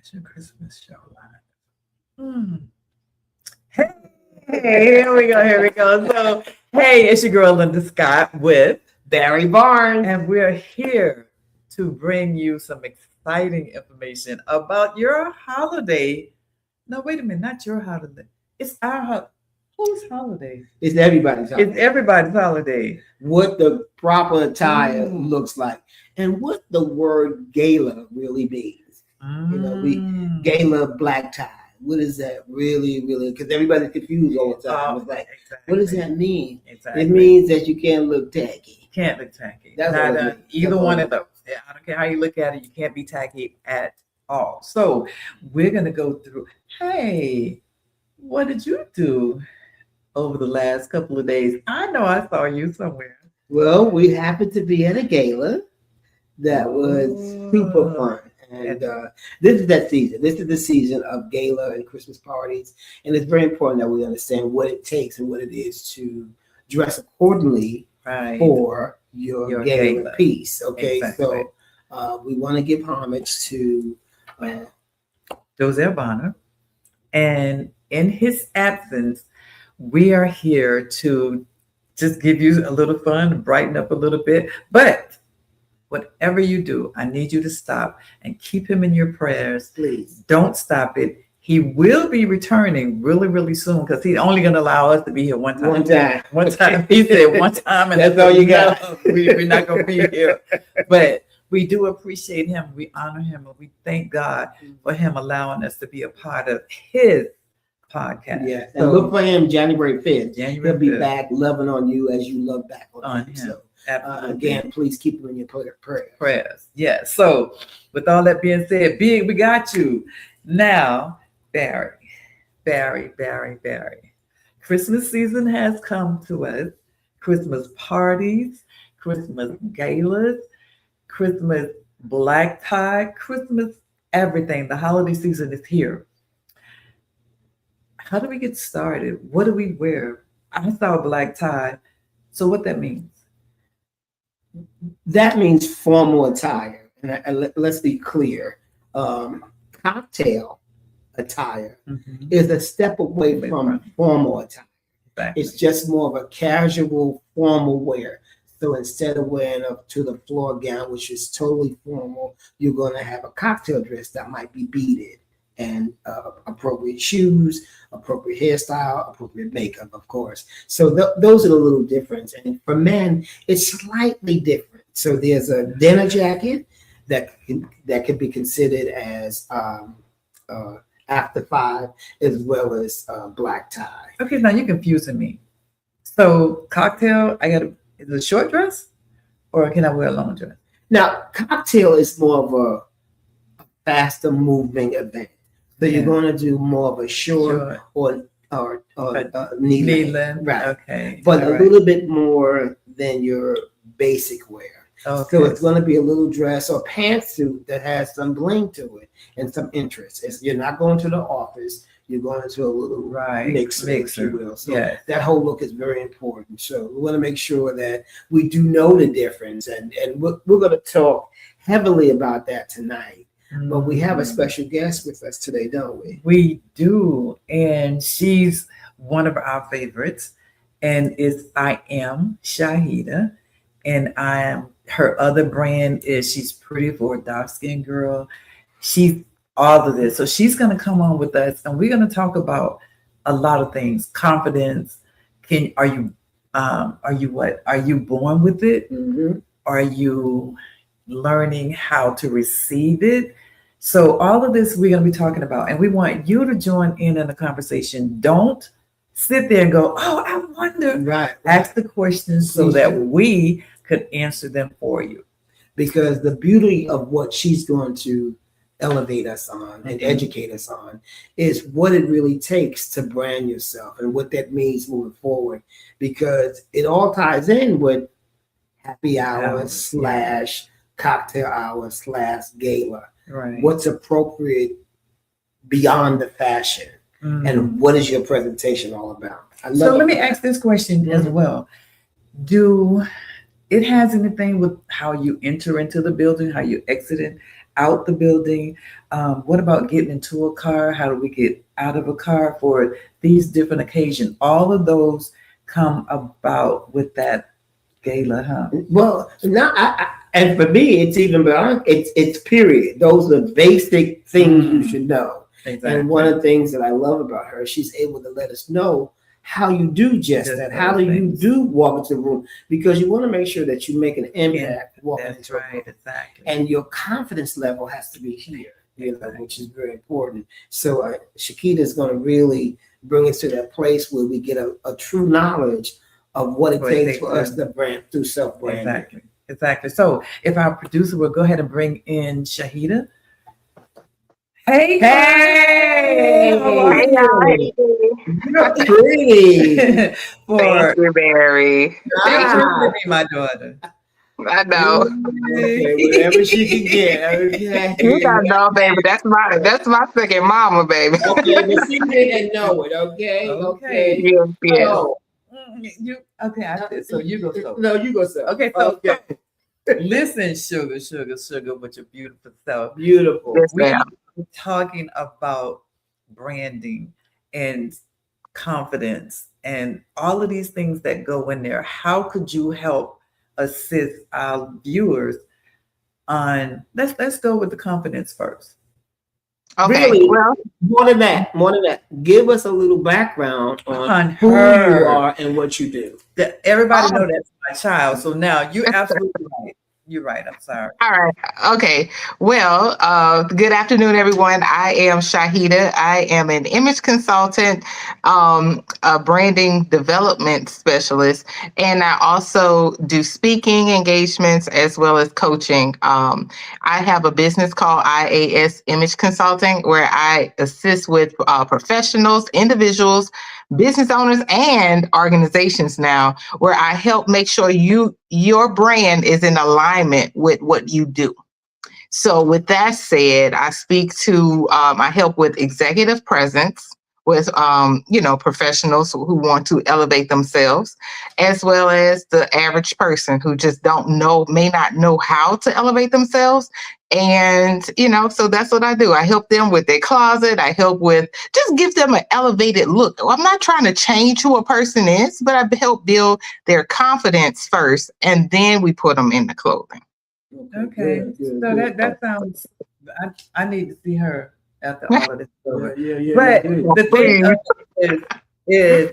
It's your Christmas show live. Hey, here we go. Here we go. So, hey, it's your girl Linda Scott with Barry Barnes. and we're here to bring you some exciting information about your holiday. No, wait a minute, not your holiday. It's our whose holiday? It's everybody's holiday. It's everybody's holiday. What the proper attire Mm. looks like and what the word gala really means. You know, we gala black tie. What does that really? Because everybody's confused all the time. It's like, what does that mean? Exactly. It means that you can't look tacky. You can't look tacky. That's Not, what it means. either That's one what of those. Yeah, I don't care how you look at it. You can't be tacky at all. So we're gonna go through. Hey, what did you do over the last couple of days? I know I saw you somewhere. Well, we happened to be at a gala that was super fun. And this is that season. This is the season of gala and Christmas parties. And it's very important that we understand what it takes and what it is to dress accordingly Right. for your gala piece. Okay, Exactly. so we want to give homage to Dozell Bonner. And in his absence, we are here to just give you a little fun, brighten up a little bit. But whatever you do, I need you to stop and keep him in your prayers. please. Don't stop it. He will be returning really, really soon because he's only going to allow us to be here one time. One time. One time. He said one time, and That's all you got. enough. We're not going to be here. But we do appreciate him. We honor him, and we thank God for him allowing us to be a part of his podcast. Yes, and look for him January 5th. January He'll be 5th. back loving on you as you love back on him. him. So Absolutely. again, please keep him in your prayer. Prayers. Yes. So, with all that being said, Big, we got you. Now, Barry. Christmas season has come to us. Christmas parties, Christmas galas, Christmas black tie, Christmas everything. The holiday season is here. How do we get started? What do we wear? I saw a black tie. So, what that means? That means formal attire. And let's be clear. Cocktail attire is a step away from formal attire. Exactly. It's just more of a casual formal wear. So instead of wearing up to the floor gown, which is totally formal, you're going to have a cocktail dress that might be beaded and appropriate shoes, appropriate hairstyle, appropriate makeup, of course. So those are the little difference. And for men, it's slightly different. So there's a dinner jacket that could be considered as after 5, as well as black tie. Okay, now you're confusing me. So cocktail, is it a short dress, or can I wear a long dress? Now, cocktail is more of a faster moving event. So you're going to do more of a short or knee length, right? Okay, but a little bit more than your basic wear. Okay. So it's going to be a little dress or pantsuit that has some bling to it and some interest. You're not going to the office. You're going to a little mixer, if you will. So that whole look is very important. So we want to make sure that we do know the difference. And we're going to talk heavily about that tonight. But we have a special guest with us today, don't we? We do. And she's one of our favorites. And I am Shahidah. And her other brand is She's Pretty for a Dark-Skinned Girl. She's all of this. So she's going to come on with us, and we're going to talk about a lot of things. Confidence. Are you what? Are you born with it? Mm-hmm. Are you learning how to receive it? So all of this we're going to be talking about, and we want you to join in the conversation. Don't sit there and go, oh, I wonder. Right. Ask the questions so that we could answer them for you. Because the beauty of what she's going to elevate us on and educate us on is what it really takes to brand yourself and what that means moving forward. Because it all ties in with happy hour / cocktail hour / gala. Right. What's appropriate beyond the fashion, and what is your presentation all about? So let me ask this question as well. Do it has anything with how you enter into the building, how you exit it? out the building? What about getting into a car? How do we get out of a car for these different occasions? All of those come about with that gala, huh? Well, now, and for me, it's even beyond. It's period. Those are basic things you Mm, should know. And one exactly. of the things that I love about her, she's able to let us know how you do just Just that. How those do you things. do walk into the room? Because you want to make sure that you make an And impact walking that's into a right, room, exactly. and your confidence level has to be here. Which Exactly. is very important. So Shakita is going to really bring us to that place where we get a true knowledge of what it What it takes takes for us to to brand through self branding. exactly. Exactly. So if our producer will go ahead and bring in Shahida. Hey, Hey, hey, how are Hey y'all, you? you're pretty. thank For you, Barry. feel Thank free you. to Ah, be my daughter. I know. okay, whatever she can get. You Okay, gotta know, baby. That's my second mama, baby. okay, but see it and know it. Okay, Okay. okay. Yes, yes. So, You okay? I said so. You go so. no, you go, sir. Okay, so Okay, listen, sugar, sugar, sugar, with your beautiful self. beautiful. Yes, We ma'am. were talking about branding and confidence and all of these things that go in there. How could you help assist our viewers on let's go with the confidence first. Okay. Really, Well, more than that. Give us a little background on On who you her. are and what you do. Everybody oh, know that's my child. So now you're absolutely right. You're right. I'm sorry. all right. Okay. Well, good afternoon, everyone. I am Shahida. I am an image consultant, a branding development specialist, and I also do speaking engagements as well as coaching. I have a business called IAS Image Consulting, where I assist with professionals, individuals, business owners, and organizations now, where I help make sure your brand is in alignment with what you do. So, with that said, I speak to, I help with executive presence with, professionals who want to elevate themselves, as well as the average person who just may not know how to elevate themselves. And, so that's what I do. I help them with their closet. I help with just give them an elevated look. I'm not trying to change who a person is, but I help build their confidence first, and then we put them in the clothing. Okay, Okay. good, good, So good. that sounds I need to see her after all of this is Yeah, over. yeah, yeah, you But do. the thing Please. of it is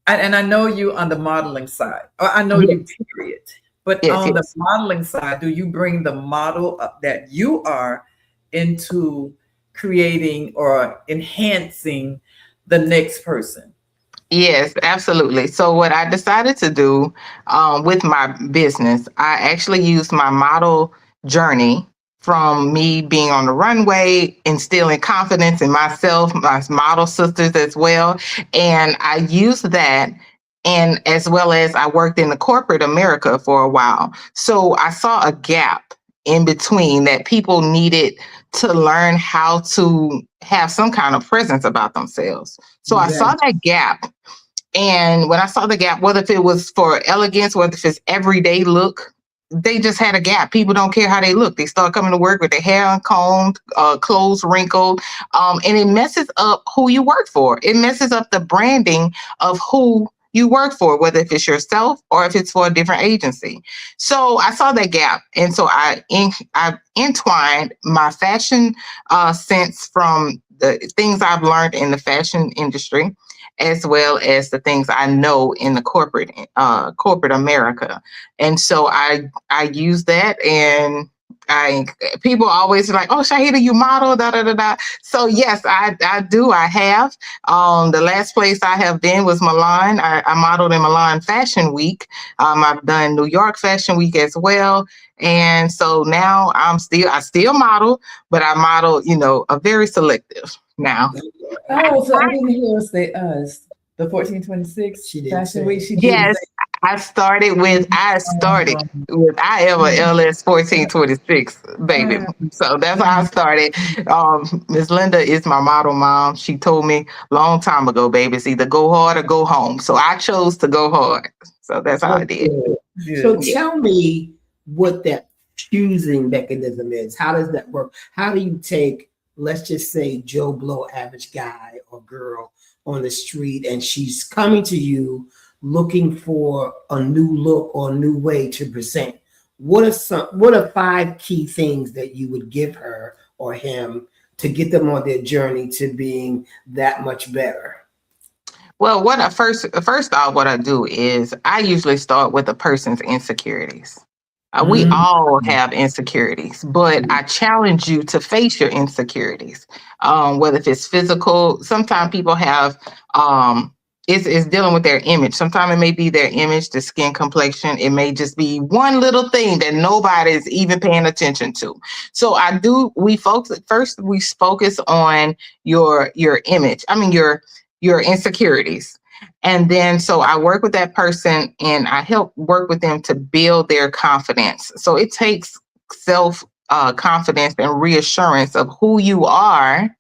and I know you on the modeling side. Or I know Yes, you period. But yes, on the yes. modeling side, do you bring the model that you are into creating or enhancing the next person? Yes, absolutely. So, what I decided to do with my business, I actually used my model journey from me being on the runway, instilling confidence in myself, my model sisters as well. And I used that. And as well as I worked in the corporate America for a while. So, I saw a gap in between that people needed to learn how to have some kind of presence about themselves. So I Yeah, saw that gap, and when I saw the gap, whether if it was for elegance, whether if it's everyday look, they just had a gap. People don't care how they look. They start coming to work with their hair uncombed, clothes wrinkled, and it messes up who you work for. It messes up the branding of who you work for, whether if it's yourself or if it's for a different agency. So I saw that gap, and so I entwined my fashion sense from the things I've learned in the fashion industry, as well as the things I know in the corporate America. And so I use that, and I people always like, oh, Shahida, you model, da da da da. So yes, I do. I have. The last place I have been was Milan. I modeled in Milan Fashion Week. I've done New York Fashion Week as well. And so now I still model, but I model, a very selective now. Oh, so I didn't hear her say us. The 1426 she didn't Fashion say Week, it. she didn't Yes, say. I started with I am a LS 1426 baby. Um, So that's how I started. Miss Linda is my model mom. She told me long time ago, baby, it's either go hard or go home. So I chose to go hard. So that's how I did. Okay. So good. Yeah. tell me what that choosing mechanism is. How does that work? How do you take, let's just say, Joe Blow, average guy or girl on the street, and she's coming to you looking for a new look or a new way to present? What are five key things that you would give her or him to get them on their journey to being that much better? Well, first off, what I do is I usually start with a person's insecurities. We Mm, all have insecurities, but I challenge you to face your insecurities. Whether if it's physical, sometimes people have it's dealing with their image. Sometimes it may be their image, the skin complexion. It may just be one little thing that nobody is even paying attention to. So we focus on your image. I mean your insecurities. And then so I work with that person and I help work with them to build their confidence. So it takes self confidence and reassurance of who you are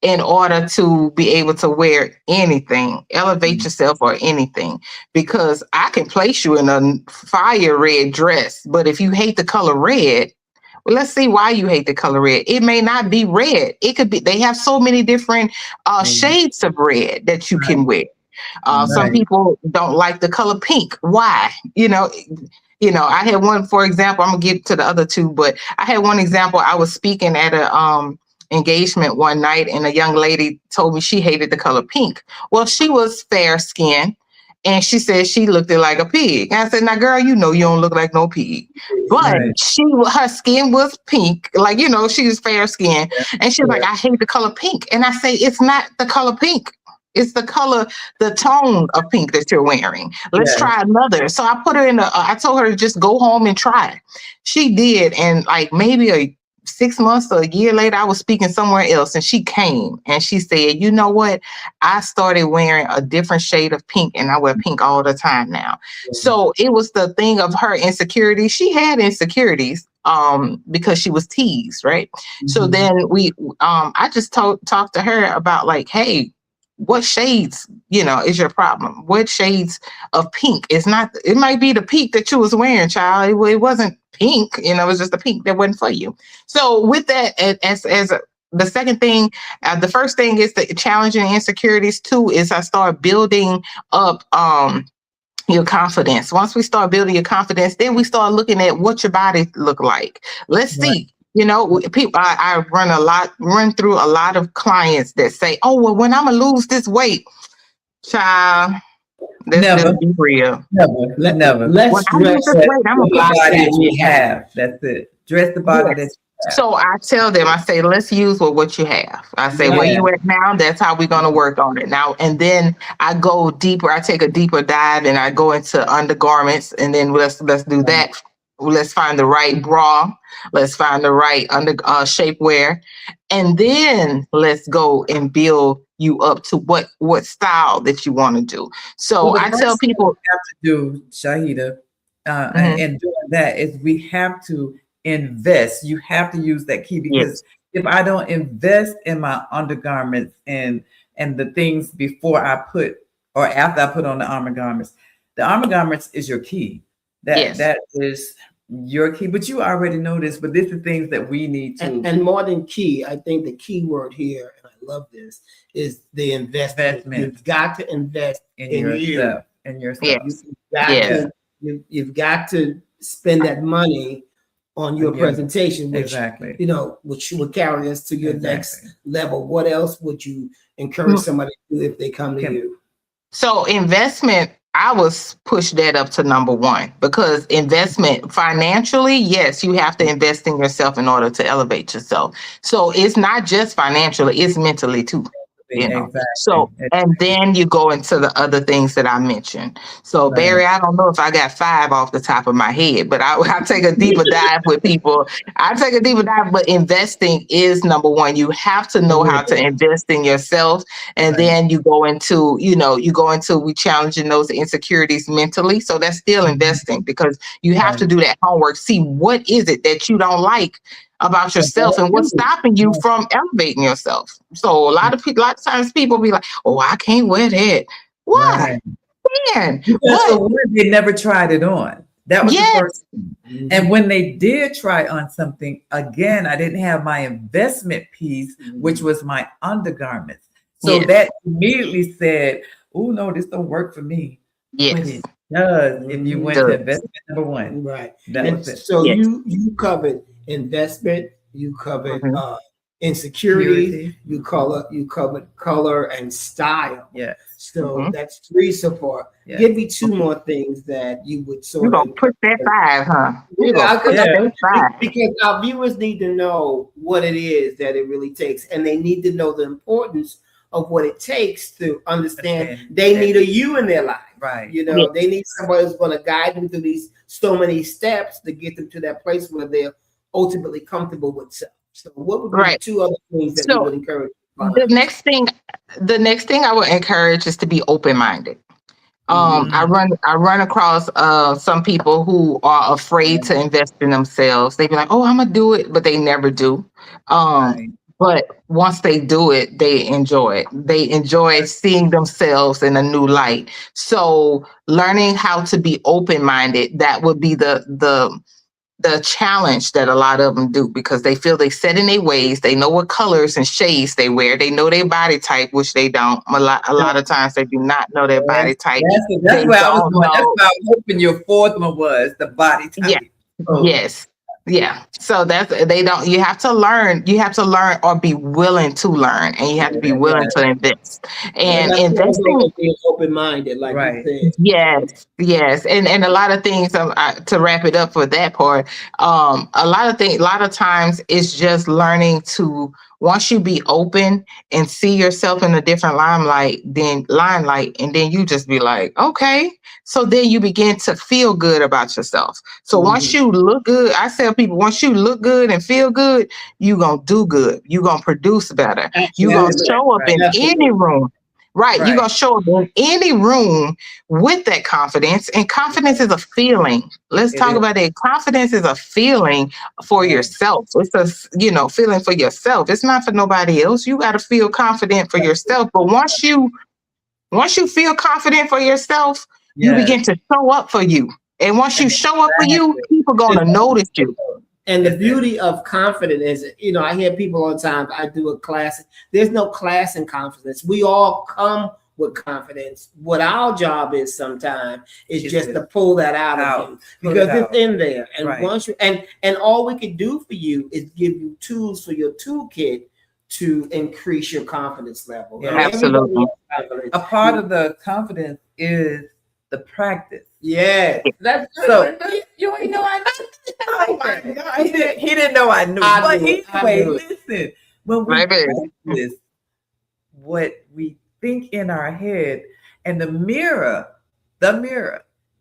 in order to be able to wear anything, elevate yourself or anything. Because I can place you in a fire red dress, but if you hate the color red, well, let's see why you hate the color red. It may not be red. It could be, they have so many different mm, shades of red that you right, can wear. Some right. people don't like the color pink. Why? I had one, for example, I'm gonna get to the other two, but I had one example. I was speaking at a engagement one night, and a young lady told me she hated the color pink. Well, she was fair skinned, and she said she looked like a pig. And I said, "Now, girl, you know you don't look like no pig." But Right. her skin was pink, like she was fair skinned, and she was Yeah. like, "I hate the color pink." And I say, "It's not the color pink. It's the color, the tone of pink that you're wearing. Let's Yeah. try another." So I put her in I told her to just go home and try it. She did. And like maybe 6 months or a year later, I was speaking somewhere else and she came and she said, "You know what? I started wearing a different shade of pink and I wear pink all the time now." So it was the thing of her insecurity. She had insecurities because she was teased, right? So Mhm. then I just talked to her about like, hey, what shades is your problem? What shades of pink? It's not, it might be the pink that you was wearing, child. It wasn't pink, it was just a pink that wasn't for you. So with that, the second thing, the first thing is the challenging insecurities. Two is I start building up your confidence. Once we start building your confidence, then we start looking at what your body look like. Let's Right. see. People. I run through a lot of clients that say, "Oh, well, when I'm gonna lose this weight, child, let's Never, just be real. never, never. When Let's I lose dress this weight, I'm gonna The be box body that that we you have. have. That's it. Dress the body that yes." you have. So I tell them, I say, let's use what you have. I say, where Yeah. you at now, that's how we're gonna work on it now. And then I go deeper. I take a deeper dive and I go into undergarments, and then let's do that. Let's find the right bra. Let's find the right shapewear, and then let's go and build you up to what style that you want to do. Well, So the I tell first thing we people, have to do, Shahida, mhm, and doing that is we have to invest. You have to use that key because yes, if I don't invest in my undergarments and the things before I put or after I put on the armor garments is your key. That yes, that is your key. But you already know this. But this is things that we need to And more than key, I think the key word here, and I love this, is the investment. investment You've got to invest in in you. yourself, in yourself. You, yes, you've got yes, Yeah. to you've got to spend that money on your Yeah. presentation, which Exactly. which would carry us to your next Exactly. level. What else would you encourage somebody to do if they come to Can you? So investment, I was push that up to number one because investment financially, yes, you have to invest in yourself in order to elevate yourself. So it's not just financially, it's mentally too. exactly. So and then you go into the other things that I mentioned. So Right. Barry, I don't know if I got five off the top of my head, but I take a deeper dive with people. I take a deeper dive, but investing is number one. You have to know how to invest in yourself, and Right. then we challenging those insecurities mentally. So that's still Mhm. investing because you have Right. to do that homework. See what is it that you don't like about And yourself don't and what's do it. stopping you from elevating yourself. So a lot of times people be like, "Oh, I can't wear that." Why? Right. Man, Because but for one, they never tried it on. That was the Yes. first thing. And when they did try on something, again, I didn't have my investment piece, which was my undergarments. So Yes. that immediately said, oh, no, this don't work for me. But Yes. it does if you went to Does. investment number one. Right. That And was it. so Yes. you covered investment, you covered Mhm. insecurities, Purity. you covered color and style. Yes. So Mhm. that's three so far. Yes. Give me two more things that you would You sort gonna of push that 5, huh? You yeah, gonna push Yeah. that 5. because our viewers need to know what it is that it really takes, and they need to know the importance of what it takes to understand Understand. they need a you in their life. Right. You Yes. know, they need somebody who's going to guide them through these so many steps to get them to that place where they're ultimately comfortable with self. So, what would be the Right. two other things that you So would encourage the clients? next thing, the next thing I would encourage is to be open minded. Mhm. I run across some people who are afraid to invest in themselves. They be like, "Oh, I'm gonna do it," but they never do. Um, Right. but once they do it, they enjoy it. They enjoy seeing themselves in a new light. So learning how to be open minded, that would be the challenge that a lot of them do, because they feel they set in their ways. They know what colors and shades they wear. They know their body type, which they don't. A lot of times they do not know their Yes. body type. That's They where I was don't going. That's know. where I was hoping your fourth one was the body Yeah. type. Oh, Yes. Yeah. So that's, they don't, you have to learn or be willing to learn, and you have to be willing yeah. to invest. But And that's investing. also being open minded, like you Right. said. Yes, yes, and a lot of things. To wrap it up for that part, a lot of times it's just learning to, once you be open and see yourself in a different limelight, and then you just be like, okay. So then you begin to feel good about yourself. So once Mhm. you look good, I tell people, once you look good and feel good, you gonna do good. You gonna produce better. You That's gonna Absolutely. it. show up Right. in any Absolutely. room. Right. You're Right. going to show up in any room with that confidence. And confidence is a feeling. Let's It talk is. about it. Confidence is a feeling for Right. yourself. It's a feeling for yourself. It's not for nobody else. You got to feel confident for yourself. But once you feel confident for yourself, you Yes. begin to show up for you. And once you show up for you, Exactly. people going to notice you. And the That's it. beauty of confidence is, I hear people all the time. I do a class. There's no class in confidence. We all come with confidence. What our job is sometimes is It's just it. to pull that out of Out. you, Pull because it it's out. in there. And Right. once you and all we can do for you is give you tools for your toolkit to increase your confidence level. Yeah. And everybody Absolutely. has confidence. A part of the confidence is the practice. Yeah, that's So you ain't know I oh my God, he didn't know I knew. I But knew it. I anyway, knew it. listen, when we Baby. practice what we think in our head, and the mirror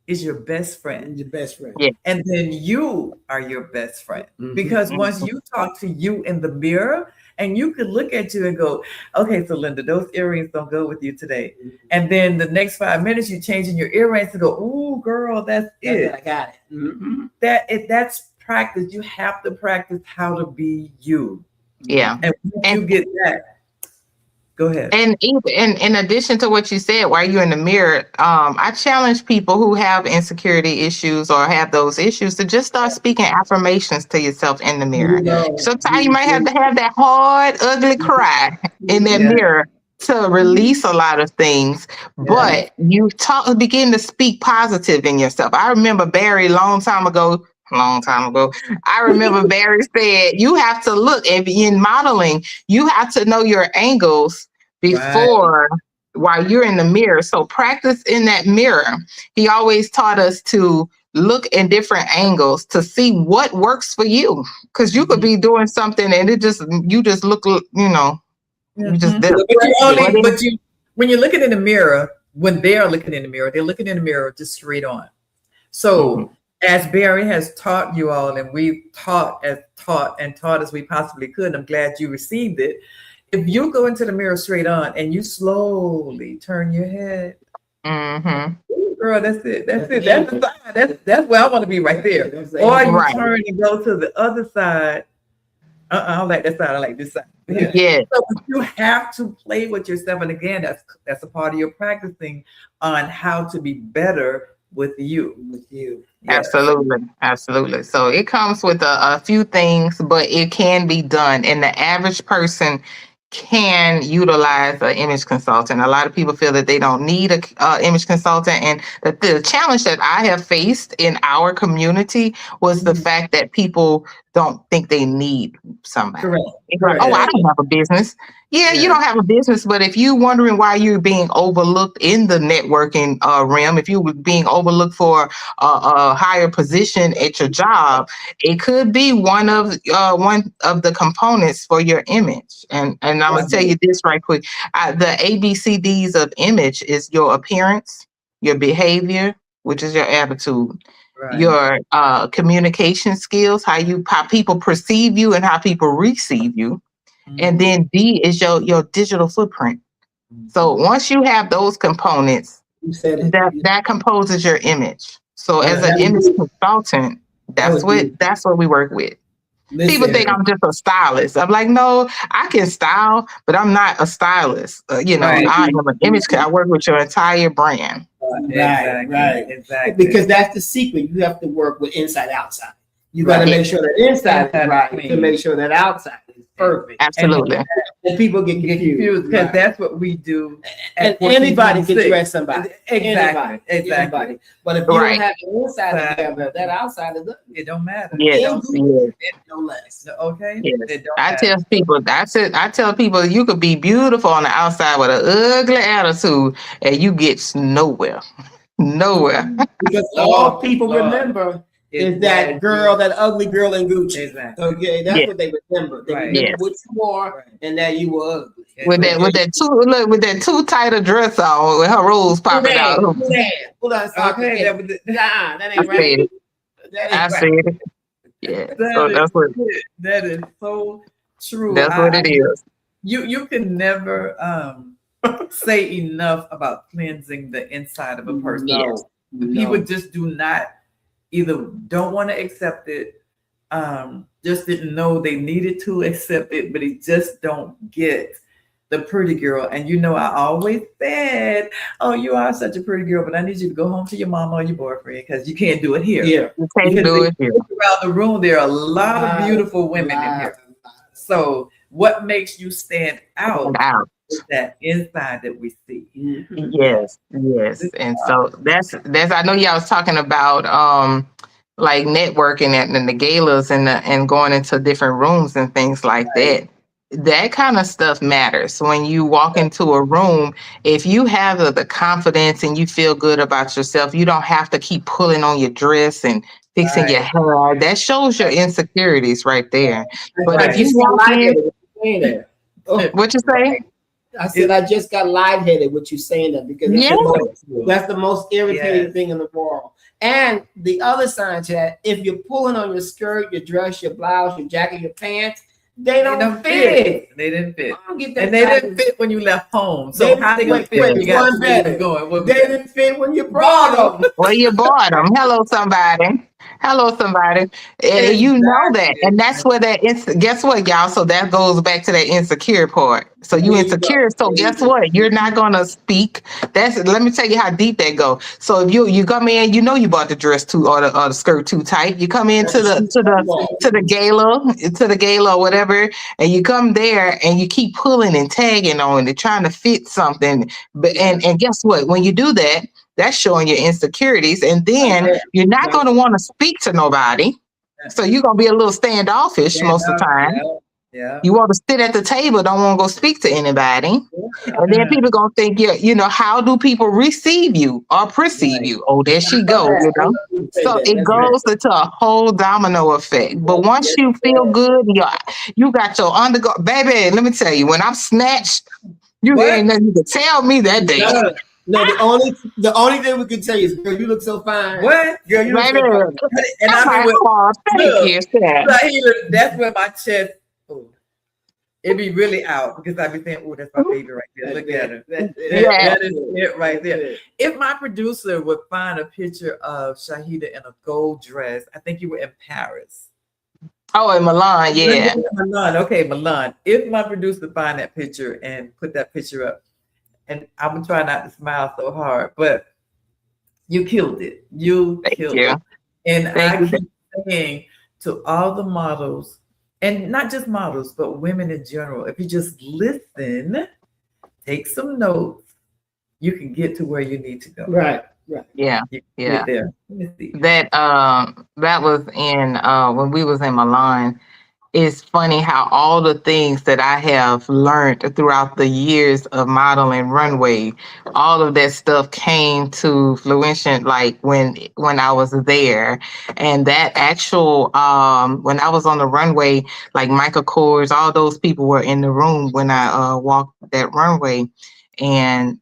is your best friend. Your best friend. Yeah. And then you are your best friend. Mhm. Because once you talk to you in the mirror, and you could look at you and go, okay, so Linda, those earrings don't go with you today. And then the next 5 minutes, you're changing your earrings to go, ooh, girl, that's it. I got it. Mhm. That's practice. You have to practice how to be you. Yeah. And once And you get that, go ahead. And in addition to what you said, while you're in the mirror, I challenge people who have insecurity issues or have those issues to just start speaking affirmations to yourself in the mirror. Sometimes you might have to have that hard, ugly cry in that Yeah. mirror to release a lot of things, Yeah. but you begin to speak positive in yourself. I remember Barry long time ago. I remember Barry said, you have to look, and in modeling, you have to know your angles Right. before, while you're in the mirror. So practice in that mirror. He always taught us to look in different angles to see what works for you, because you could be doing something and you just look, you just Mhm. did it. But you But only, then- but you, when you're looking in the mirror, when they are looking in the mirror, they're looking in the mirror just straight on. So as Barry has taught you all, and we've taught as we possibly could, and I'm glad you received it. If you go into the mirror straight on and you slowly turn your head, Mhm. girl, that's it. That's it. That's the sign. That's where I want to be right there. Or you Right. turn and go to the other side. I don't like that side. I like this side. Yeah. So you have to play with yourself, and again, that's a part of your practicing on how to be better with you. With you. Yes. Absolutely. So it comes with a few things, but it can be done. And the average person can utilize an image consultant. A lot of people feel that they don't need a image consultant. And the challenge that I have faced in our community was the fact that people don't think they need somebody. Correct. It's like, oh, I don't have a business. Yeah, you don't have a business, but if you're wondering why you're being overlooked in the networking realm, if you're being overlooked for a higher position at your job, it could be one of the components for your image. And I'm gonna tell you this right quick: the ABCDs of image is your appearance, your behavior, which is your attitude, Right. your communication skills, how people perceive you and how people receive you. And then D is your digital footprint. So once you have those components, You said it. that composes your image. So as an That image was- consultant, that's what we work with. Listen, People think I'm just a stylist. I'm like, no, I can style, but I'm not a stylist. Right. I am an image. I work with your entire brand. Exactly. Because that's the secret. You have to work with inside outside. You got to make sure that inside is right to make sure that outside is perfect. Absolutely. And people get confused because that's what we do. And anybody can dress somebody. Exactly. Anybody. But if you don't have the inside together, that outside is it don't matter. Yes. It no less. Okay. Yes. I tell people you could be beautiful on the outside with an ugly attitude and you get nowhere. Because all people remember is that girl, that ugly girl in Gucci. Exactly. Okay, that's what they remember. They remember what you wore and that you were ugly. With that too tight a dress on with her rolls popping out. Hold on, okay, that ain't right. I said it. Yeah. That is so true. That's what it is. You can never say enough about cleansing the inside of a person. No. People just do not either don't want to accept it, just didn't know they needed to accept it, but they just don't get the pretty girl. And I always said, oh, you are such a pretty girl, but I need you to go home to your mama or your boyfriend because you can't do it here. Yeah, you can't do it here. Around the room, there are a lot of beautiful women in here. So what makes you stand out is that inside that we see. Yes. And so that's I know y'all was talking about like networking and the galas and going into different rooms and things like that. That kind of stuff matters when you walk into a room. If you have the confidence and you feel good about yourself, you don't have to keep pulling on your dress and fixing your hair. That shows your insecurities right there. But if you walk in, what you say? I said I just got lightheaded with you saying that because that's the most irritating thing in the world. And the other side to that, if you're pulling on your skirt, your dress, your blouse, your jacket, your pants, they don't fit. They didn't fit. And they didn't fit when you left home. So how they gonna fit? You got going. They didn't fit when you brought them. Well, you bought them. Hello, somebody. And you know that. And that's where guess what, y'all? So that goes back to that insecure part. So you insecure. So guess what? You're not gonna speak. Let me tell you how deep that goes. So if you come in, you bought the dress too or the skirt too tight. You come into the gala or whatever, and you come there and you keep pulling and tagging on it, trying to fit something. But and guess what? When you do that, that's showing your insecurities, and then you're not going to want to speak to nobody. So you're going to be a little standoffish most of the time. Yeah. You want to sit at the table, don't want to go speak to anybody. And then people going to think, how do people receive you or perceive you? Oh, there she goes, So it goes into a whole domino effect. But once you feel good, you got your undergo. Baby, let me tell you, when I'm snatched, you ain't nothing to tell me that day. No, the only thing we can tell you is, girl, you look so fine. What? Girl, you look so fine. And that's where my chest, it be really out because I be saying, oh, that's my baby right there. Look at her. That is it right there. If my producer would find a picture of Shahidah in a gold dress, I think you were in Paris. Oh, in Milan, yeah. Milan, okay, Milan. If my producer find that picture and put that picture up, and I'm gonna try not to smile so hard, but You killed it. You Thank killed you. it. And Thank I you. keep saying to all the models, and not just models, but women in general, if you just listen, take some notes, you can get to where you need to go. Right, right. Yeah. You can Yeah. get there. Let me see. That was in when we was in Milan. It's funny how all the things that I have learned throughout the years of modeling runway, all of that stuff came to fruition like when I was there. And that actual when I was on the runway, like Michael Kors, all those people were in the room when I walked that runway. And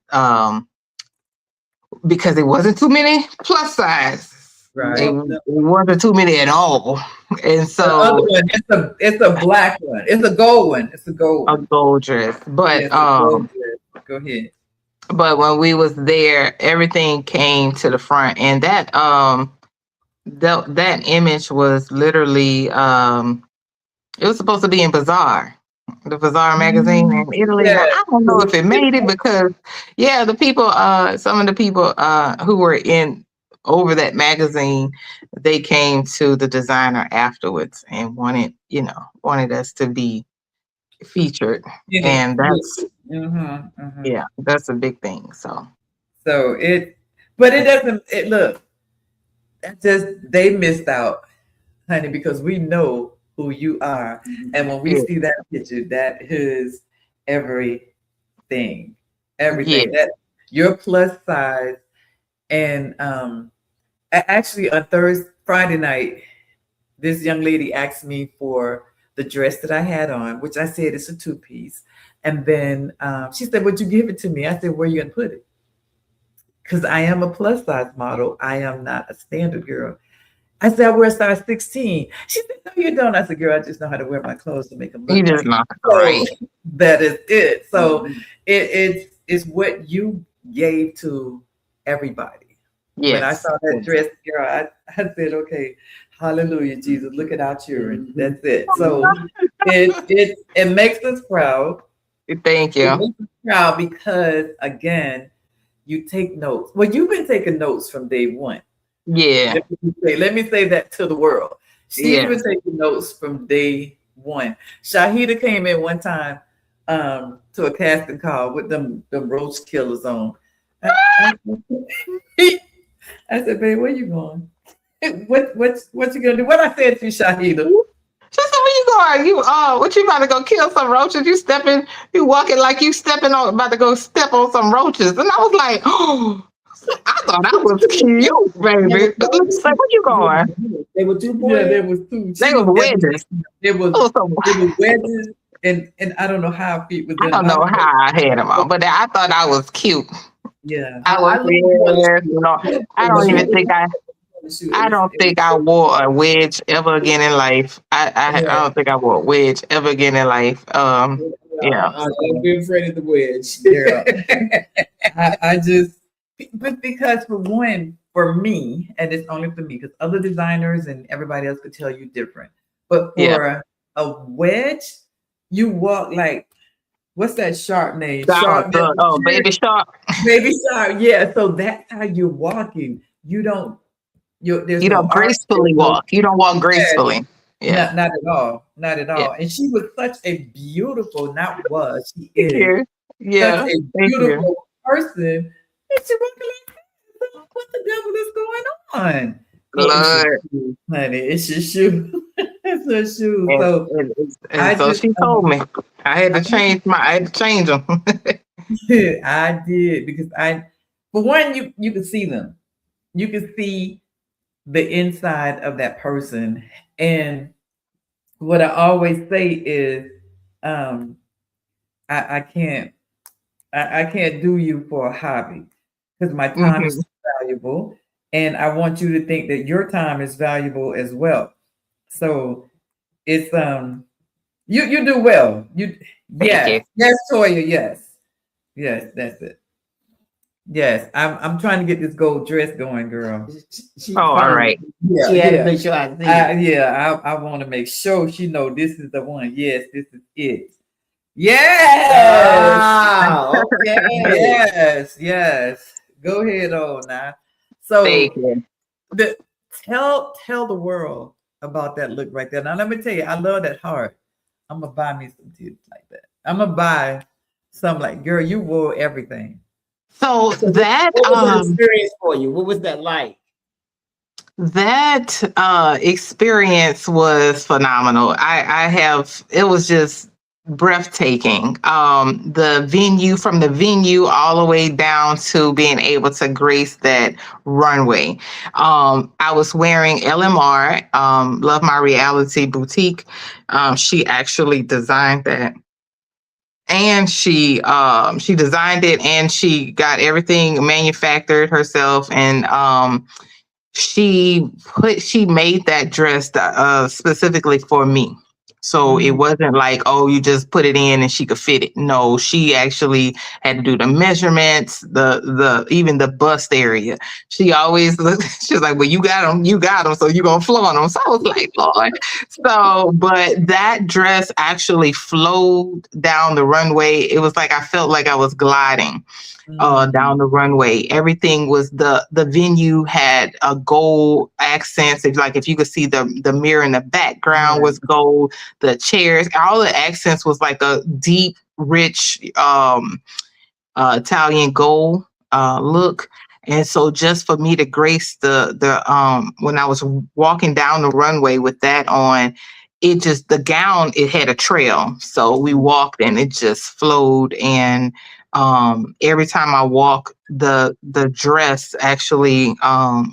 because it wasn't too many plus size. It, Right. Nope, it nope. wasn't too many at all. And The other so one, it's a black one. It's a gold one. It's a gold a one. gold dress. Yeah, it's a gold dress. Go ahead. But when we was there, everything came to the front, and that image was literally it was supposed to be in Bazaar, the Bazaar magazine Mm, in Italy. Now yeah. I don't know if it made it because yeah, the people some of the people who were in over that magazine, they came to the designer afterwards and wanted us to be featured. In it. And that's Mm-hmm, mm-hmm. yeah, that's a big thing. So So but it doesn't. It look. That just they missed out, honey, because we know who you are, and when we yeah, see that picture, that is everything, yeah. everything. That your plus size, and actually on Thursday, Friday night, this young lady asked me for the dress that I had on, which I said it's a two piece, and then she said, "Would you give it to me?" I said, "Where you gonna put it?" Because I am a plus size model. I am not a standard girl. I said, I wear a size 16. She said, no, you don't. I said, girl, I just know how to wear my clothes to make them You look just right. not So right. that is it. So it's what you gave to everybody. When I Yes. saw that Yes. dress, girl, I said, okay, hallelujah, Jesus, look at our children. That's it. So it makes us proud. Thank It you. makes us proud because again, you take notes. Well, you've been taking notes from day one. Yeah. Let me say that to the world. She's been Yes. taking notes from day one. Shahida came in one time to a casting call with them roach killers on. I, I said, babe, where you going? What you gonna do? What I said to you, Shahida? She said, "Where you going? You what you about to go kill some roaches? You walking like you stepping on about to go step on some roaches." And I was like, "Oh, I thought I was cute, baby." But Lucy said, "Where you going?" They were two Yeah, boys. there was two. They She was was definitely wedges. it was It was some, it was wedges and I don't know how I fit with I them. don't I know don't know. how I had them on, but I thought I was cute. Yeah. I I was love going to yes, shoot. no. I The don't shoot even was think I going to shoot. I don't think I wore a wedge ever again in life. I Yeah. don't think I wore a wedge ever again in life. Yeah. Don't be afraid of the wedge. Girl. I just but because for one, for me, and it's only for me, because other designers and everybody else could tell you different. But Yeah. for a wedge, you walk like what's that shark name? Shark, Shark baby shark. baby shark. Yeah, so that's how you're walking. You don't there's You no don't arch, there's gracefully no walk. You don't walk yeah, gracefully. Yeah. not at all. Not at Yeah. all. And she was such a beautiful, not was, she Thank is you. such Yeah. a Thank you. beautiful person. And she walking like, what the devil is going on? Oh, it's your Blood. shoes, honey. It's your shoe. It's her shoe. So And I so just, she told me I had to change them. I did because for one, you could see them. You could see the inside of that person. And what I always say is, um, I can't, I can't do you for a hobby because my time is Hmm. valuable, and I want you to think that your time is valuable as well. So it's you do well. Thank you. Yes, Toya, yes, that's it. Yes, I'm trying to get this gold dress going, girl. She Oh, all found right. it. Yeah, She had to yeah. make sure I see it. I want to make sure she know this is the one. Yes, this is it. Yes, Ah, okay. yes. Go ahead on now. Thank So you. the tell the world about that look right there. Now let me tell you, I love that heart. I'm gonna buy me some titties like that. I'm gonna buy some like, girl, you wore everything. So So that what was that experience for you? What was that like? experience was phenomenal. I have it was just breathtaking. The venue, from the venue all the way down to being able to grace that runway. I was wearing LMR, Love My Reality Boutique. She actually designed that, and she designed it, and she got everything manufactured herself, and she made that dress specifically for me. So it Mm, wasn't like, oh, you just put it in and she could fit it. No, she actually had to do the measurements, the even the bust area. She always looked, she was like, well, you got them, so you're gonna flaunt them. So I was like, Lord. So, but that dress actually flowed down the runway. It was like I felt like I was gliding mm, down the runway. Everything was the venue had a gold accents. If like if you could see the mirror in the background yeah. was gold. The chairs, all the accents was like a deep, rich Italian gold look. And so just for me to grace the when I was walking down the runway with that on, it just the gown, it had a trail. So we Mm, walked and it just flowed. And every time I walk, the dress actually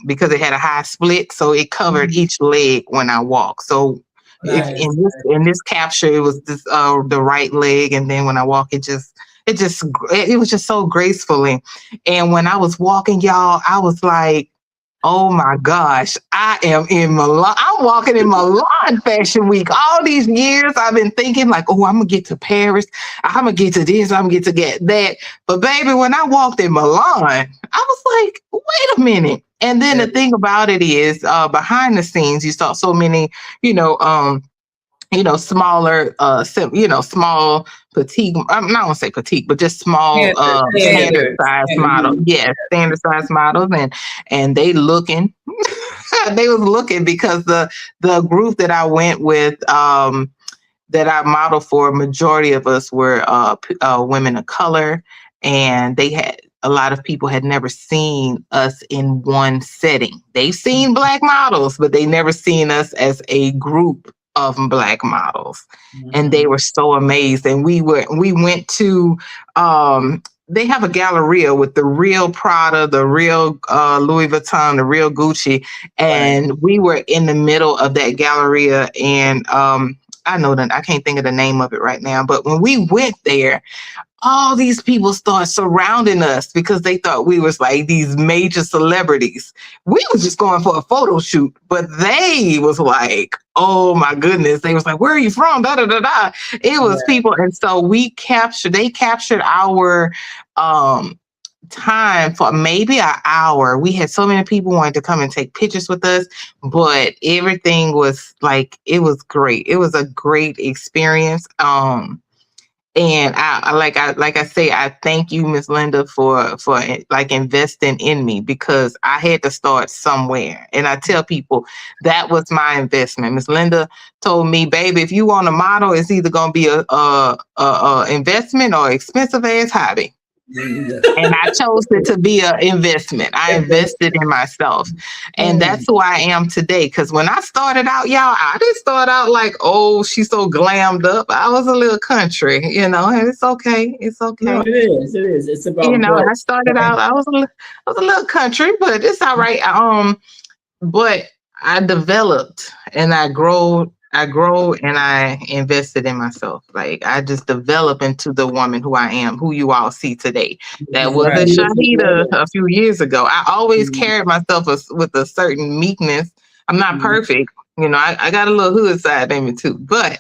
because it had a high split, so it covered mm, each leg when I walk. So if nice. in this capture it was this the right leg, and then when I walk it was just so gracefully. And when I was walking, y'all, I was like, oh my gosh, I am in Milan. I'm walking in Milan Fashion Week. All these years I've been thinking like, oh, I'm gonna get to Paris, I'm gonna get to this, I'm gonna get that. But baby, when I walked in Milan, I was like, wait a minute. And then Yeah. the thing about it is, behind the scenes, you saw so many, you know, smaller, small petite. I'm not gonna say petite, but just small, Standard, standard standard, size standard. model. Yes, standard size models, and they looking, they was looking because the group that I went with, that I modeled for, majority of us were women of color, and they had a lot of people had never seen us in one setting. They've seen black models, but they never seen us as a group of black models, and they Mhm. were so amazed. And we went to they have a galleria with the real Prada, the real Louis Vuitton, the real Gucci, Right. and we were in the middle of that galleria. And I know that I can't think of the name of it right now, but when we went there, all these people started surrounding us because they thought we was like these major celebrities. We was just going for a photo shoot, but they was like, oh my goodness. They was like, where are you from? Da da da da. It was Yeah. people. And so they captured our um time for maybe an hour. We had so many people wanting to come and take pictures with us, but everything was like, it was great. It was a great experience. And like I say, I thank you, Miss Linda, for like investing in me, because I had to start somewhere. And I tell people that was my investment. Miss Linda told me, baby, if you want a model, it's either gonna be a investment or expensive ass hobby. Yeah. And I chose it to be an investment. I invested in myself. And Mm. that's who I am today. Because when I started out, y'all, I didn't start out like, oh, she's so glammed up. I was a little country, and it's okay. It's No, okay. it is. It is. It's about I growth. started out, I was a little country, but it's all right. But I developed and I grow and I invested in myself. Like I just developed into the woman who I am, who you all see today. That It's a wasn't Right. beautiful Shahida woman. a few years ago. I always Mhm. carried myself with a certain meekness. I'm not Mhm. perfect. I got a little hood side in me too. But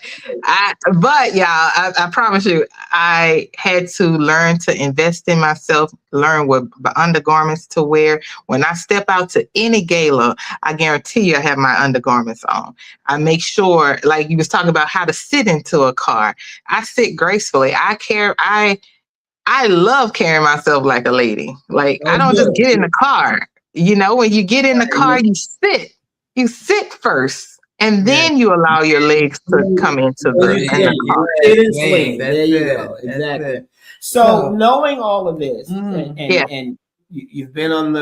y'all, I promise you, I had to learn to invest in myself, learn what undergarments to wear. When I step out to any gala, I guarantee you I have my undergarments on. I make sure, like you was talking about how to sit into a car. I sit gracefully. I love carrying myself like a lady. Like I Oh, don't just good. get in the Good. car. When you get in the car, you sit first, and Yeah. then you allow your legs to come into Or you in the swing, car. you sit and Swing. swing. There That's you it. go. That's Exactly. it. So So, knowing all of this, mm, Yeah. and you've been on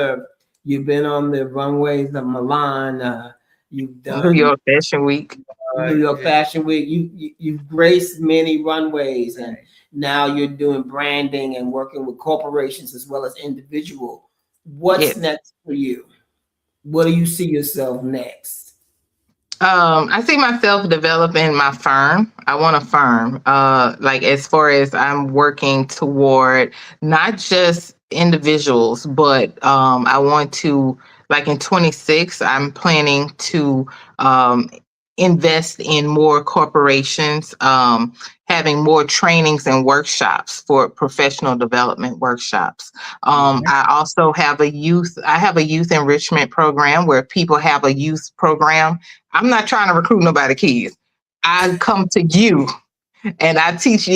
the runways of Milan. You've New done York Fashion Week. New York yeah, Fashion Week. You've graced many runways, and right. now you're doing branding and working with corporations as well as individual. What's Yes. next for you? What do you see yourself next? I see myself developing my firm. I want a firm. Like as far as I'm working toward not just individuals, but I want to, like in 26, I'm planning to um invest in more corporations, having more trainings and workshops for professional development workshops. I also have I have a youth enrichment program where people have a youth program. I'm not trying to recruit nobody kids. I come to you and I teach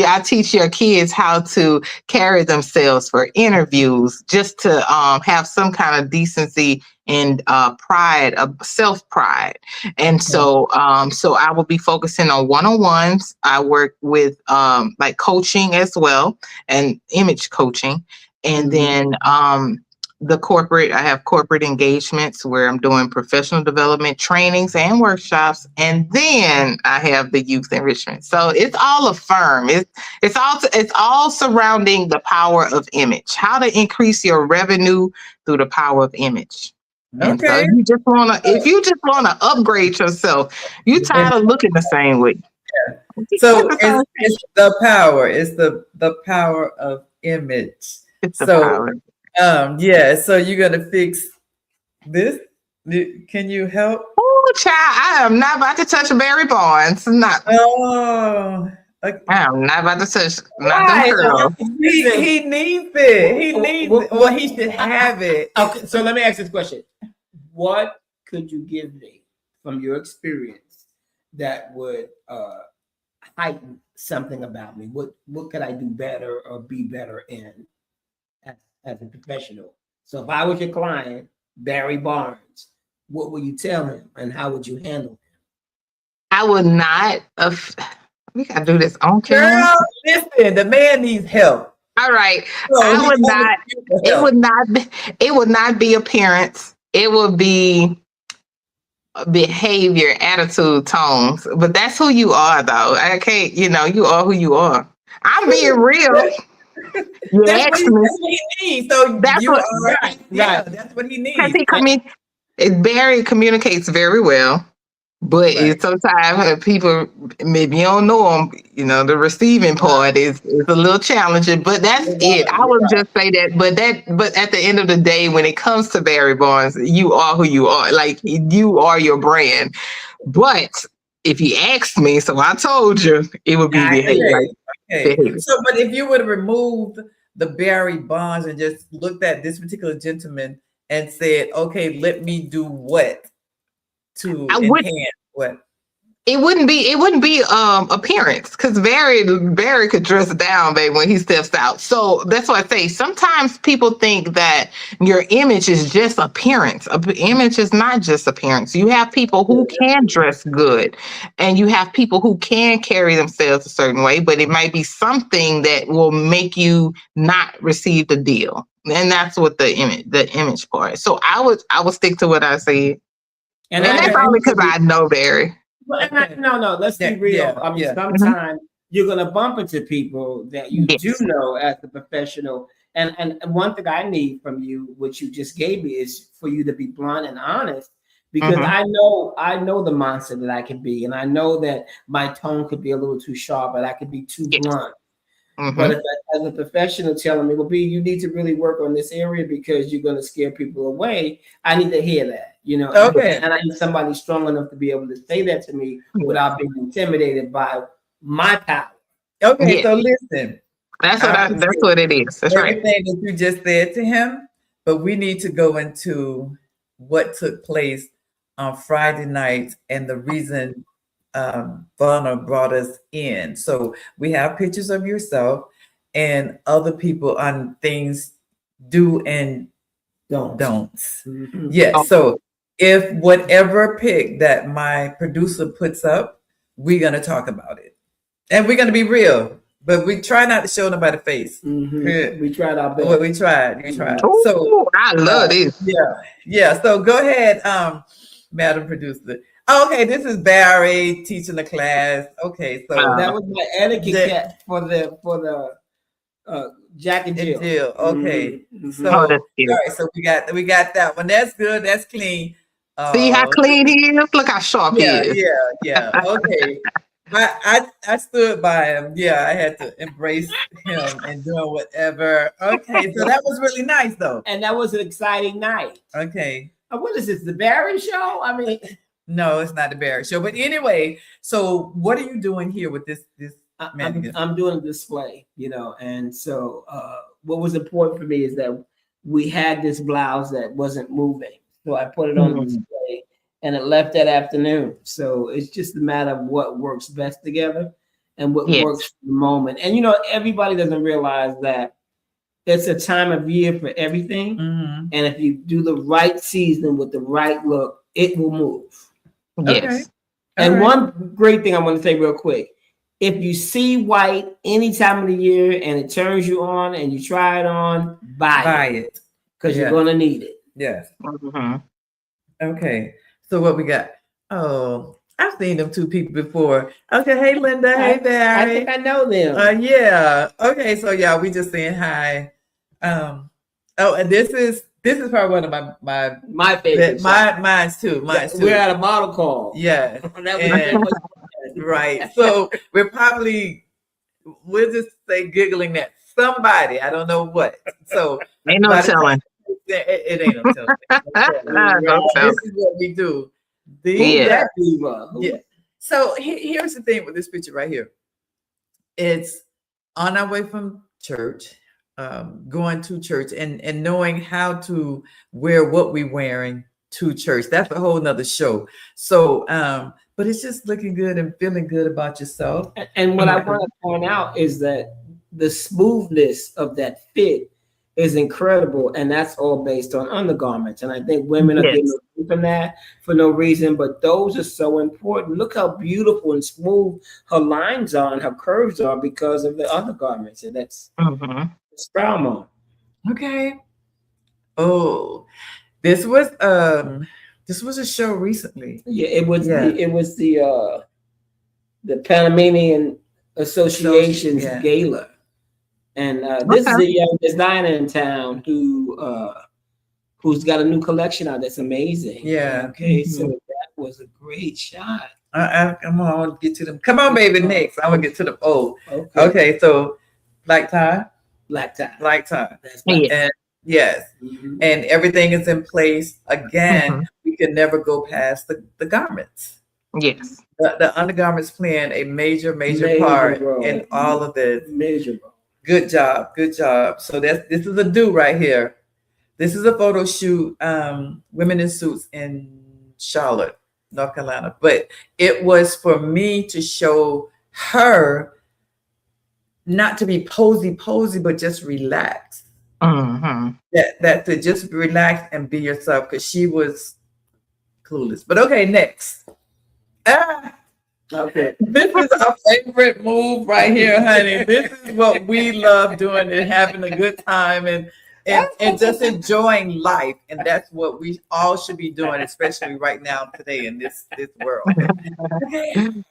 your kids how to carry themselves for interviews, just to have some kind of decency and pride, of self pride. And Okay. so I will be focusing on one-on-ones. I work with like coaching as well, and image coaching. And Mhm. then I have corporate engagements where I'm doing professional development trainings and workshops, and then I have the youth enrichment. So it's all a firm. It's all surrounding the power of image. How to increase your revenue through the power of image. And so Okay. if you just wanna upgrade yourself, you tired of looking the same way. So it's the power. It's the power of image. It's the So power. yeah. So you're gonna fix this. Can you help? Oh, child, I am not about to touch Barry Bonds. Not. Oh, okay. I am not about to touch not them Why? curls. Listen, He needs it. He needs it. Well, he should have it. Okay, so let me ask this question. What could you give me from your experience that would heighten something about me? What could I do better or be better in as, as a professional? So if I was your client, Barry Barnes, what would you tell him and how would you handle I would not. We gotta do this on camera. Girl, listen, the man needs help. All right. So I he would coming not. to you for It help. would not. It would not be appearance. It would be behavior, attitude, tones. But that's who you are, though. I can't. You are who you are. I'm being real. You asked me. That's what he needs. So That's you what. are, Right, yeah, right. that's what he Because needs. And, Barry communicates very well. But right. sometimes people, maybe you don't know them, the receiving part is a little challenging, but that's You're it. right. I would just say that, but at the end of the day, when it comes to Barry Bonds, you are who you are. Like, you are your brand. But if you asked me, so I told you, it would be behavior. Like, Okay. Okay. behavior. So, but if you would have removed the Barry Bonds and just looked at this particular gentleman and said, okay, let me do what to I would enhance what? it wouldn't be appearance, because Barry could dress down, baby, when he steps out. So that's why I say sometimes people think that your image is just appearance. Image is not just appearance. You have people who can dress good, and you have people who can carry themselves a certain way, but it might be something that will make you not receive the deal. And that's what the image part. So I would stick to what I said. And And I that's Okay. only agree because with you. I know Barry. Well, Okay. no, let's be Yeah. real. Yeah. I mean, Yeah. Mhm. sometimes you're gonna bump into people that you do Yes. know as a professional. And one thing I need from you, which you just gave me, is for you to be blunt and honest, because Mhm. I know the monster that I can be, and I know that my tone could be a little too sharp, but I could be too Yes. blunt. But Mhm. if as a professional telling me, well, B, you need to really work on this area because you're going to scare people away, I need to hear that, Okay. and I need somebody strong enough to be able to say that to me Yes. without being intimidated by my power. Okay. Yes. So listen, I That's appreciate what it is. That's right. everything that you just said to him, but we need to go into what took place on Friday night and the reason Bonner brought us in. So we have pictures of yourself and other people on things do and don'ts. Mhm. Yes. So if whatever pick that my producer puts up, we're gonna talk about it, and we're gonna be real, but we try not to show nobody face. Mhm. We tried our Well, best. we tried. We Mhm. tried. So Oh, I love this. yeah, yeah. So go ahead, Madam Producer. Okay, this is Barry teaching the class. Okay, so That was my etiquette the cat for the Jack and and Jill. Jill. Okay, Mhm. Mhm. Oh, so that's all cute. right, so we got that one. That's good. That's clean. See how Uh, clean he is? Look how sharp he yeah, is. yeah, yeah. Okay. I stood by him. Yeah, I had to embrace him and doing whatever. Okay, so that was really nice though. And that was an exciting night. Okay. What is this? The Barry Show? I mean, No, it's not the Barry Show. But anyway, so what are you doing here with this mannequin? I'm doing a display, and so what was important for me is that we had this blouse that wasn't moving, so I put it on Mhm. display, and it left that afternoon. So it's just a matter of what works best together, and what works Yes. for the moment. And everybody doesn't realize that it's a time of year for everything, Mm-hmm. and if you do the right season with the right look, it will move. Okay. Yes. All And right. one great thing I want to say real quick, if you see white any time of the year and it turns you on and you try it on, buy Buy it it. because Yeah. you're going to need it. Yes. Mhm. Okay. So what we got? Oh, I've seen them two people before. Okay. Hey, Linda. Hey, I Barry. think I know them. Yeah. Okay. So yeah, we just saying hi. Oh, and this is probably one of My favorite. mine's too. Mine's We're too. at a model call. Yeah. That And was right. So we'll just say giggling at somebody. I don't know what. So Ain't no by the time telling. it ain't no telling. No This telling. is what we do. Who's These Yeah. that diva? yeah. So here's the thing with this picture right here. It's on our way from church, going to church and knowing how to wear what we're wearing to church. That's a whole nother show. So, but it's just looking good and feeling good about yourself. And what I want to point out is that the smoothness of that fit is incredible, and that's all based on undergarments. And I think women are getting Yes. away from that for no reason, but those are so important. Look how beautiful and smooth her lines are and her curves are because of the undergarments, and that's Mhm. Sproumo. Okay. Oh, this was this was a show recently. Yeah, it was Yeah. the Panamanian Association's Yeah. gala. And this is Okay. a young designer in town who's got a new collection out that's amazing. Yeah. Okay, so Mhm. that was a great shot. Come on, I want to get to them. Come on, baby, next. I want to get to them. Oh, Okay. okay. So, black tie, Black tie. black tie. That's black Yeah. tie. And yes, Mhm. and everything is in place. Again, Mhm. we can never go past the garments. Yes. The undergarments playing a major Major part role. in all of this. Major role. Good job, good job. So this is a do right here. This is a photo shoot, women in suits in Charlotte, North Carolina. But it was for me to show her not to be posy, but just relax. Mhm. That to just relax and be yourself because she was clueless. But okay, next. Ah, Okay. this is our favorite move right here, honey. This is what we love doing and having a good time and just enjoying life. And that's what we all should be doing, especially right now today in this world. Okay.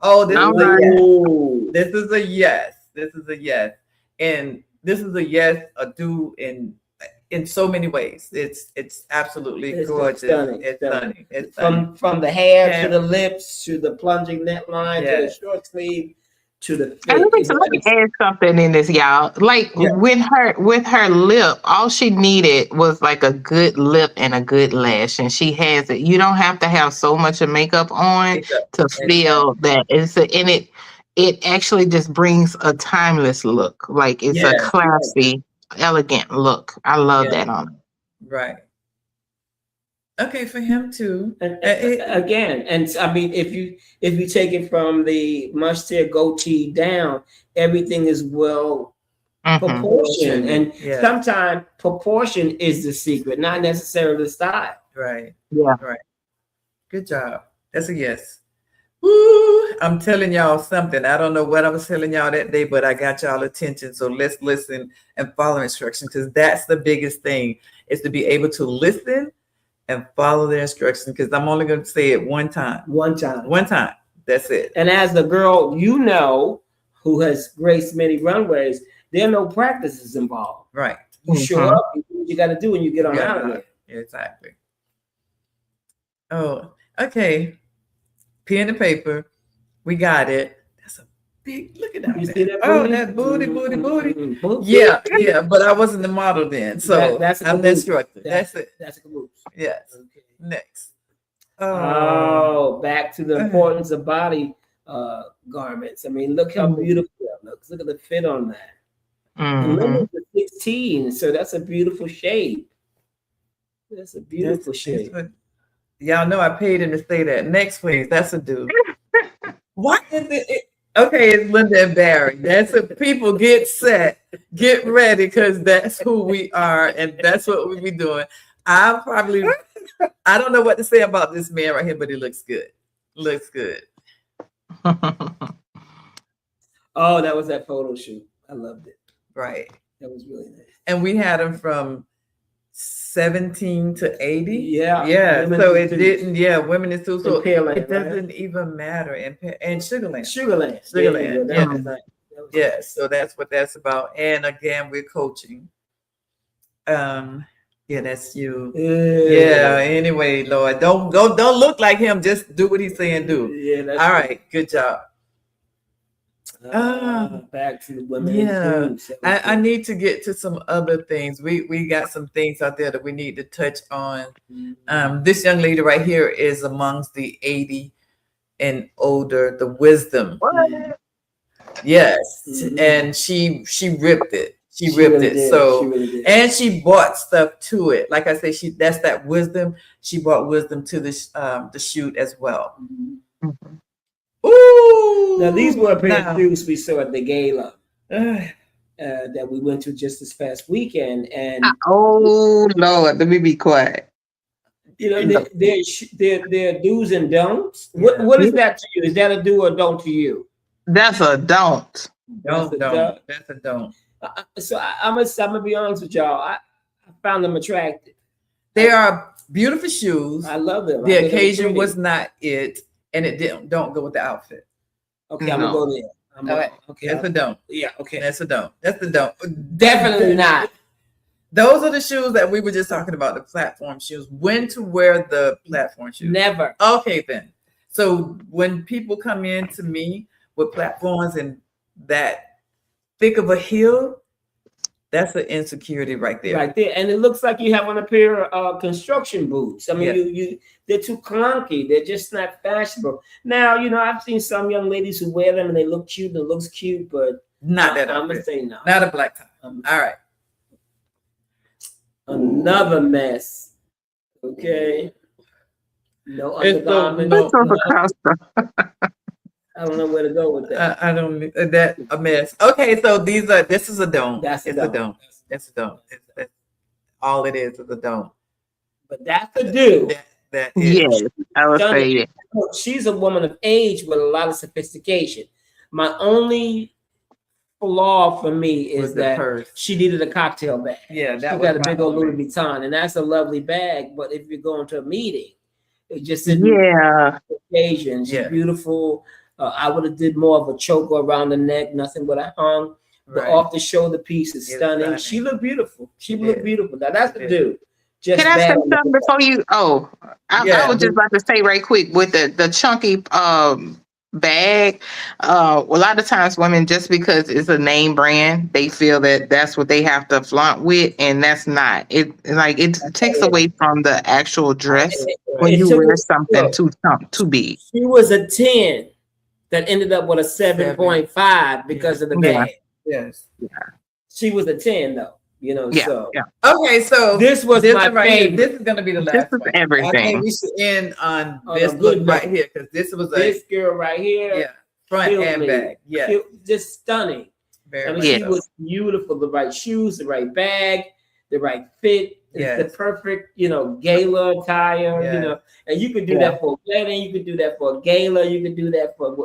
Oh, this All is a right. yes. Ooh. This is a yes. This is a yes. And this is a yes, a do in so many ways. It's absolutely It's gorgeous. stunning, It's stunning. stunning. It's stunning. From the hair Yeah. to the lips to the plunging neckline to the Yes. short sleeve to the fit. And let me add something in this, y'all. Like Yeah. with her lip, all she needed was like a good lip and a good lash, and she has it. You don't have to have so much of makeup on to feel that and it actually just brings a timeless look. Like it's a Yes. classy, elegant look. I love Yeah. that on it. Right. Okay, for him too. And again, and I mean, if you take it from the mustard goatee down, everything is well proportion, and Yeah. sometimes proportion is the secret, not necessarily the style. Right. Yeah. Right. Good job. That's a yes. Woo! I'm telling y'all something. I don't know what I was telling y'all that day, but I got y'all attention. So let's listen and follow instructions, because that's the biggest thing, is to be able to listen and follow the instructions. Because I'm only going to say it one time. One time. One time. That's it. And as the girl who has graced many runways, there are no practices involved. Right. You show up, you do what you got to do, and you get on out of there. Exactly. Oh, okay. Pen and paper. We got it. That's a big, look at that. You see that Oh, booty? that booty. Mm-hmm. Yeah, but I wasn't the model then. So that's I'm the instructor. That's it. That's a caboose. Yes. Okay. Next. Oh, back to the importance of body garments. I mean, look how beautiful that looks. Look at the fit on that. And lemons are 16, so that's a beautiful shape. That's a beautiful shape. Y'all know I paid him to say that. Next, please. That's a dude. What is it? Okay, it's Linda and Barry. That's a people get set, get ready, because that's who we are, and that's what we be doing. I don't know what to say about this man right here, but he looks good. Looks good. Oh, that was that photo shoot. I loved it. Right. That was really nice. And we had him from 17 to 80. Yeah. So it didn't. Yeah, women in suits. So it doesn't right? even matter. And Sugarland. Sugarland. Yeah. Yes. So that's what that's about. And again, we're coaching. Yeah, that's you. Yeah. Anyway, Lord, don't look like him. Just do what he's saying. Do. Yeah. That's all right. Good job. Back to the women. Yeah, I need to get to some other things. We got some things out there that we need to touch on. This young lady right here is amongst the 80 and older, the wisdom. Yes, and she ripped it. She ripped it. So and she bought stuff to it. Like I say, that's that wisdom. She brought wisdom to the shoot as well. Ooh! Now these were a pair of shoes we saw at the gala that we went to just this past weekend, and oh Lord, let me be quiet. You know, they're do's and don'ts. What is that to you? Is that a do or don't to you? That's a don't. That's a don't. So I'm gonna be honest with y'all. I found them attractive. They are beautiful shoes. I love them. The occasion was not it. And it don't go with the outfit. Okay, I'm gonna go there. Okay, that's a don't. Yeah, okay. That's a don't. That's the don't. Definitely not. Those are the shoes that we were just talking about, the platform shoes. When to wear the platform shoes? Never. Okay, then. So when people come in to me with platforms and that thick of a heel, that's an insecurity right there. Right there. And it looks like you have on a pair of construction boots. I mean, they're too clunky. They're just not fashionable. Now, you know, I've seen some young ladies who wear them and they look cute. It looks cute, but not that. I'm going to say no. Not a black tie. All right. Another mess. Okay. No undergarment. I don't know where to go with that. I don't that a mess. Okay, so this is a don't. That's a don't. It's a don't. It's all it is a don't. But that's a do. That is. Yes, I would say it. She's a woman of age with a lot of sophistication. My only flaw for me is that she needed a cocktail bag. Yeah, that she got a big old Louis Vuitton, and that's a lovely bag. But if you're going to a meeting, it just occasion. She's beautiful. I would have did more of a choker around the neck, nothing but a hung. The off the shoulder piece is stunning. She looked beautiful. She looked beautiful. Now that's the dude. Can I say something before you? Oh, I was just about to say right quick with the chunky bag. A lot of times women, just because it's a name brand, they feel that that's what they have to flaunt with, and that's not. It takes away from the actual dress when you wear something too big. She was a 10 that ended up with a 7.5 because of the bag. Yes. Yeah. She was a 10 though. You know, Okay, so this was my favorite. This is gonna be the last one. Everything. I think we should end on this look right here, because this was this girl right here. Yeah, front and back. Yeah, just stunning. Very I mean, much she Yes. so. was beautiful. The right shoes, the right bag, the right fit. It's the Yes. perfect, gala attire, Yes. and you could do Yeah. that for a wedding. You could do that for a gala. You could do that for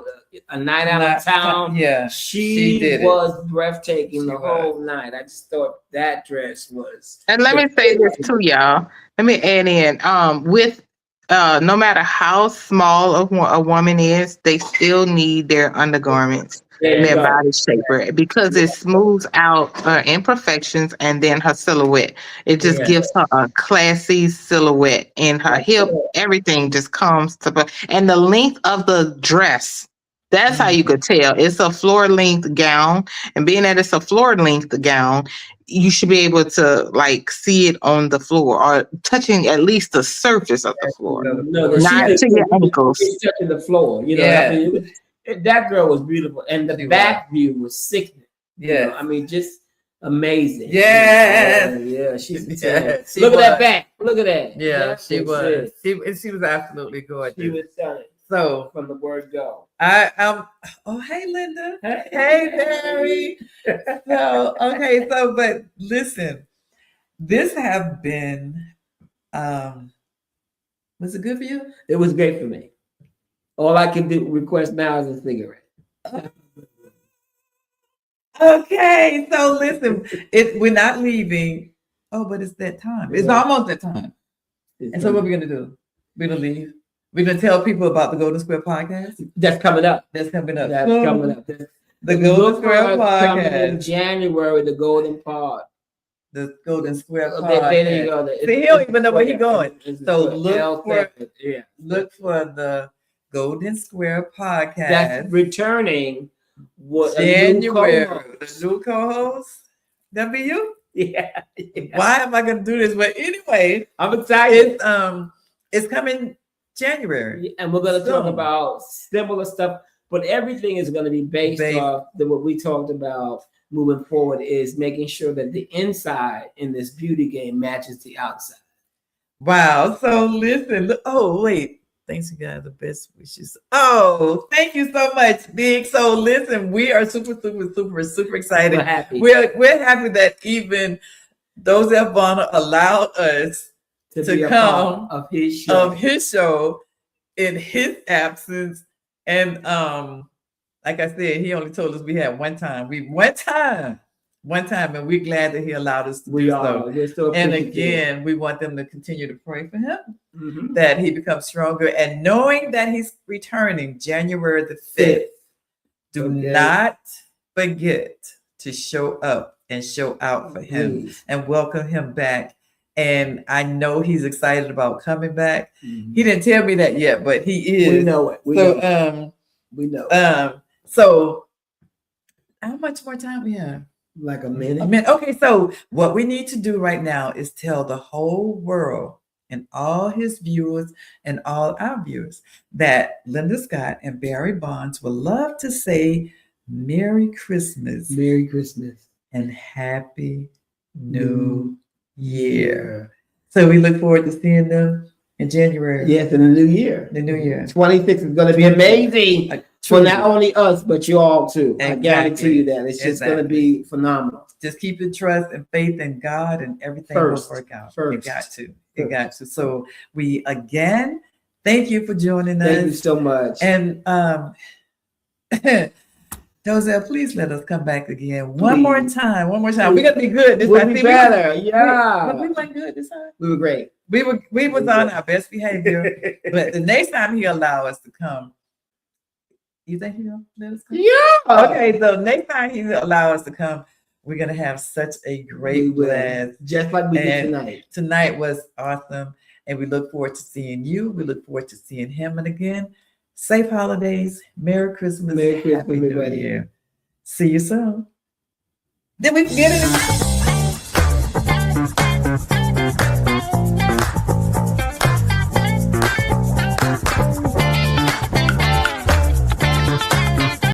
a night out Not, of town. yeah, she She did it. was breathtaking She the was. whole night. I just thought that dress was. And let me say this too, y'all. Let me add in with no matter how small a woman is, they still need their undergarments There and you their go. body shaper because it smooths out her imperfections and then her silhouette. It just Yeah. gives her a classy silhouette, and her hip, everything just comes to. And the length of the dress. That's how you could tell. It's a floor length gown, and being that it's a floor length gown, you should be able to like see it on the floor or touching at least the surface of the floor, No, the not shoes to your ankles. is touching the floor. Yeah. I mean, that girl was beautiful, and the She back view was sickening. Yes. I mean, just amazing. Yes. Yeah, she's a Yeah, 10. she Look at that was. back. Look at that. Yeah, That she was. it. She was absolutely gorgeous. She was stunning So from the word go. oh hey Linda. Hey Barry. So okay, but listen, this have been was it good for you? It was great for me. All I can do request now is a cigarette. Okay, so listen, we're not leaving. Oh, but it's that time. It's almost that time. And so what are we gonna do? We're gonna leave. We're gonna tell people about the Golden Square podcast. That's coming up. That's coming up. That's coming up. The Golden Square coming in podcast. January, the Golden Pod. The Golden Square There you podcast. go. See, he don't even know where he's going. It's So L7. look for the Golden Square podcast. That's returning. What January. The new co-host. That be you? Yeah. Why am I gonna do this? But anyway, I'm excited. It's coming January. And we're gonna talk Soon. about similar stuff, but everything is gonna be based off what we talked about moving forward is making sure that the inside in this beauty game matches the outside. Wow. So listen. Oh, wait. Thanks, you guys. The best wishes. Oh, thank you so much, Big. So listen, we are super excited. We're happy. We're happy that even Dozell Bonner allowed us to be a come part of his show. In his absence. And like I said, he only told us we had one time, and we're glad that he allowed us to do so. We're still And appreciative. again, we want them to continue to pray for him, Mhm. that he becomes stronger, and knowing that he's returning January the 5th, do not forget to show up and show out for him and welcome him back. And I know he's excited about coming back. Mhm. He didn't tell me that yet, but he is. We know it. We know. So how much more time we have? Like a minute. A minute. Okay, so what we need to do right now is tell the whole world and all his viewers and all our viewers that Linda Scott and Barry Bonds would love to say Merry Christmas. Merry Christmas and Happy New Year. So we look forward to seeing them in January. Yes, in the new year. The new year. 26 is going to be amazing for not only us, but you all too. Exactly. I guarantee you that. It's just going to be phenomenal. Just keep the trust and faith in God and everything will work out. It got to. It got to. So we again, thank you for joining us. Thank you so much. And Dozell, please let us come back again one more time. We're gonna be good this time. We'll be better. We went good this time. We were great. We was on our best behavior. But the next time he allow us to come, you think he'll let us come? Yeah. Okay, so next time he allow us to come, we're gonna have such a great blast. Just like we did tonight. Tonight was awesome. And we look forward to seeing you. We look forward to seeing him. And again, safe holidays. Merry Christmas. Merry Christmas, Happy New everybody. Year. See you soon. Did we forget it?